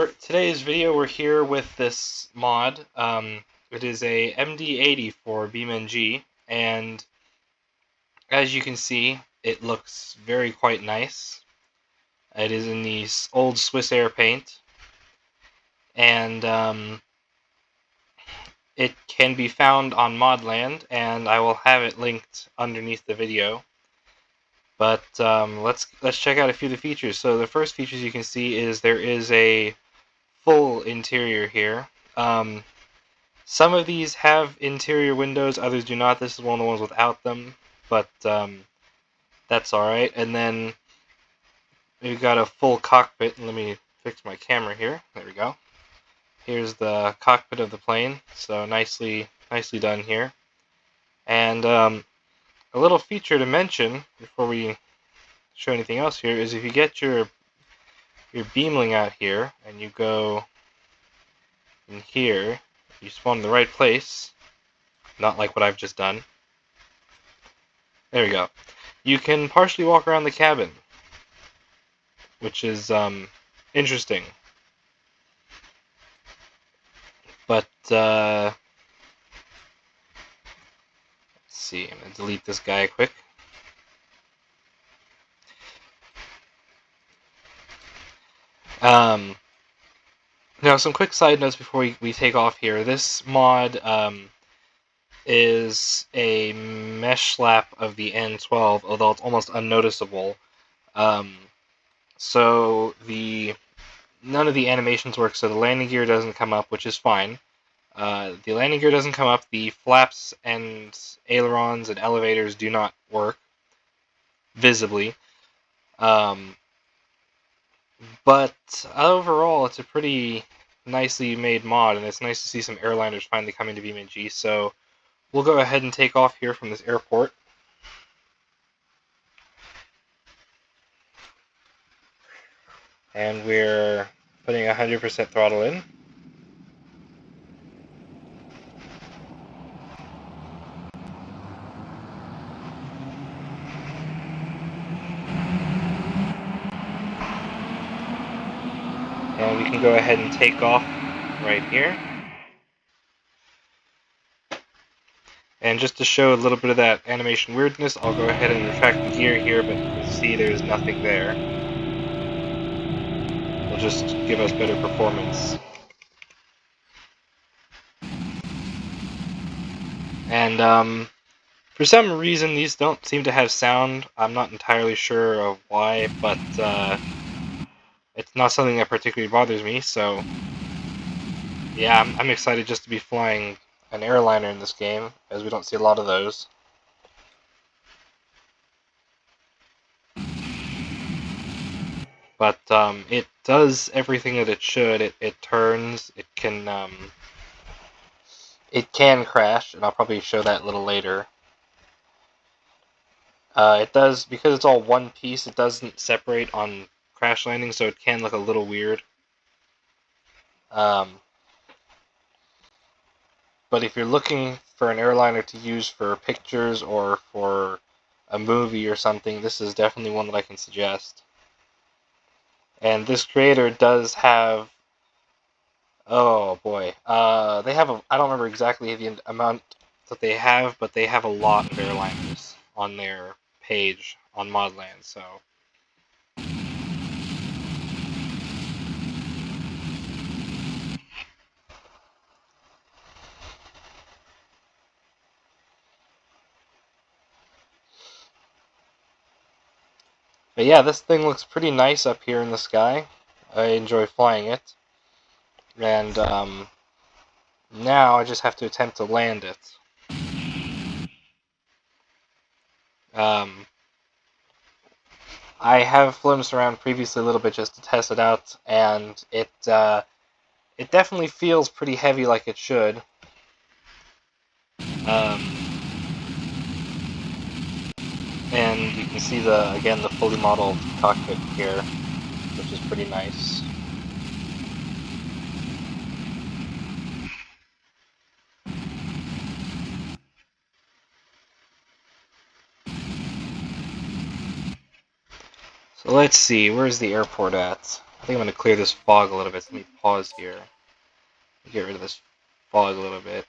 For today's video, we're here with this mod. It is a MD80 for Beam.NG, and as you can see, it looks quite nice. It is in the old Swiss Air paint, and it can be found on Modland, and I will have it linked underneath the video. But let's check out a few of the features. So the first features you can see is there is a full interior here. Some of these have interior windows, others do not. This is one of the ones without them, but that's alright. And then we've got a full cockpit. Let me fix my camera here. There we go. Here's the cockpit of the plane, so nicely done here. And a little feature to mention before we show anything else here is if you get your beamling out here and you go in here, you spawn in the right place, not like what I've just done. There we go. You can partially walk around the cabin, which is interesting. But let's see, I'm going to delete this guy quick. Now, some quick side notes before we take off here. This mod is a mesh slap of the N12, although it's almost unnoticeable. So none of the animations work, so the landing gear doesn't come up, which is fine. The landing gear doesn't come up, the flaps and ailerons and elevators do not work visibly. But overall, it's a pretty nicely made mod, and it's nice to see some airliners finally coming to Beam.NG. So we'll go ahead and take off here from this airport. And we're putting 100% throttle in. And we can go ahead and take off right here. And just to show a little bit of that animation weirdness, I'll go ahead and retract the gear here, but you can see there's nothing there. It'll just give us better performance. And for some reason, these don't seem to have sound. I'm not entirely sure of why, but it's not something that particularly bothers me, so yeah, I'm excited just to be flying an airliner in this game, as we don't see a lot of those. But it does everything that it should. It turns, it can crash, and I'll probably show that a little later. It does, because it's all one piece, it doesn't separate on crash landing, so it can look a little weird. But if you're looking for an airliner to use for pictures or for a movie or something, this is definitely one that I can suggest. And this creator does have, oh boy, they have I don't remember exactly the amount that they have, but they have a lot of airliners on their page on Modland, so. But yeah, this thing looks pretty nice up here in the sky. I enjoy flying it. And now I just have to attempt to land it. I have flown this around previously a little bit just to test it out, and it definitely feels pretty heavy, like it should. And you can see again the fully modeled cockpit here, which is pretty nice. So let's see, where's the airport at? I think I'm going to clear this fog a little bit. So let me pause here. Get rid of this fog a little bit.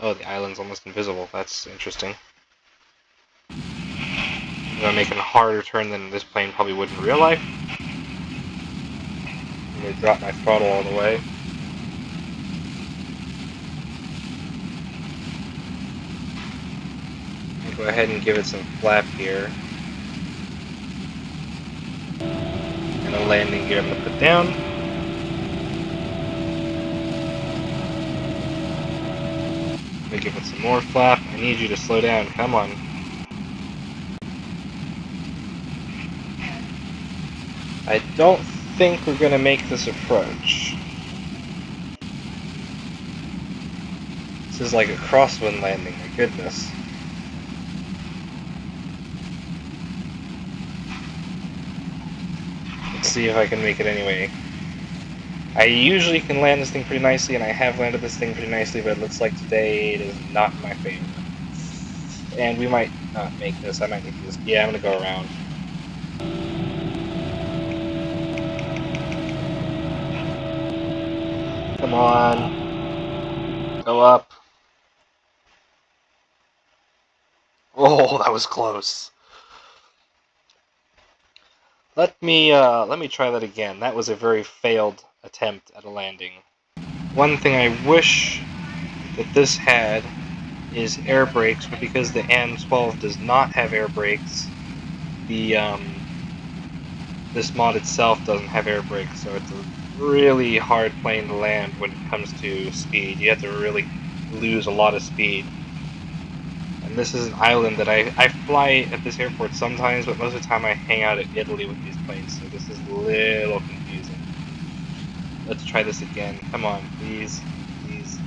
Oh, the island's almost invisible. That's interesting. I'm making a harder turn than this plane probably would in real life. I'm going to drop my throttle all the way. I'll go ahead and give it some flap here. And a landing gear I'm going to put down. I'm going to give it some more flap. I need you to slow down. Come on. I don't think we're going to make this approach. This is like a crosswind landing, my goodness. Let's see if I can make it anyway. I usually can land this thing pretty nicely, and I have landed this thing pretty nicely, but it looks like today it is not in my favor. And we might not make this. I might make this. Yeah, I'm going to go around. Come on. Go up. Oh, that was close. Let me try that again. That was a very failed attempt at a landing. One thing I wish that this had is air brakes, but because the N12 does not have air brakes, this mod itself doesn't have air brakes, so it's a really hard plane to land when it comes to speed. You have to really lose a lot of speed. And this is an island that I fly at this airport sometimes, but most of the time I hang out at Italy with these planes, so this is a little confusing. Let's try this again. Come on, please. Please.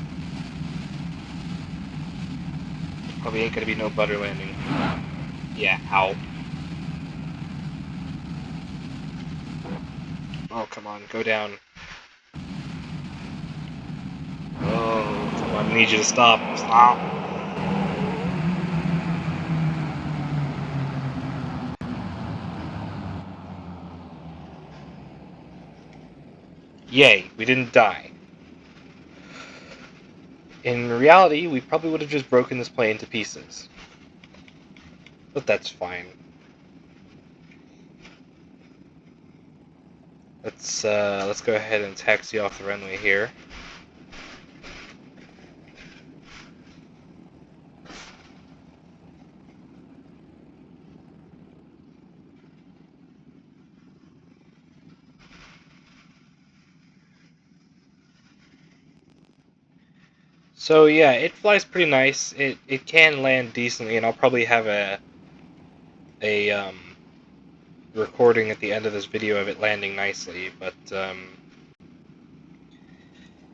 Probably ain't gonna be no butter landing. Yeah, ow. Oh, come on, go down. Oh, come on, I need you to stop. Stop. Yay, we didn't die. In reality, we probably would have just broken this plane to pieces. But that's fine. Let's go ahead and taxi off the runway here. So yeah, it flies pretty nice. It can land decently, and I'll probably have a recording at the end of this video of it landing nicely. But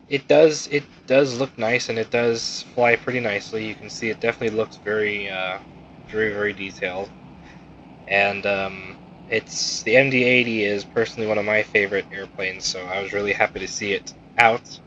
it does look nice, and it does fly pretty nicely. You can see it definitely looks very very detailed. And it's the MD80 is personally one of my favorite airplanes, so I was really happy to see it out.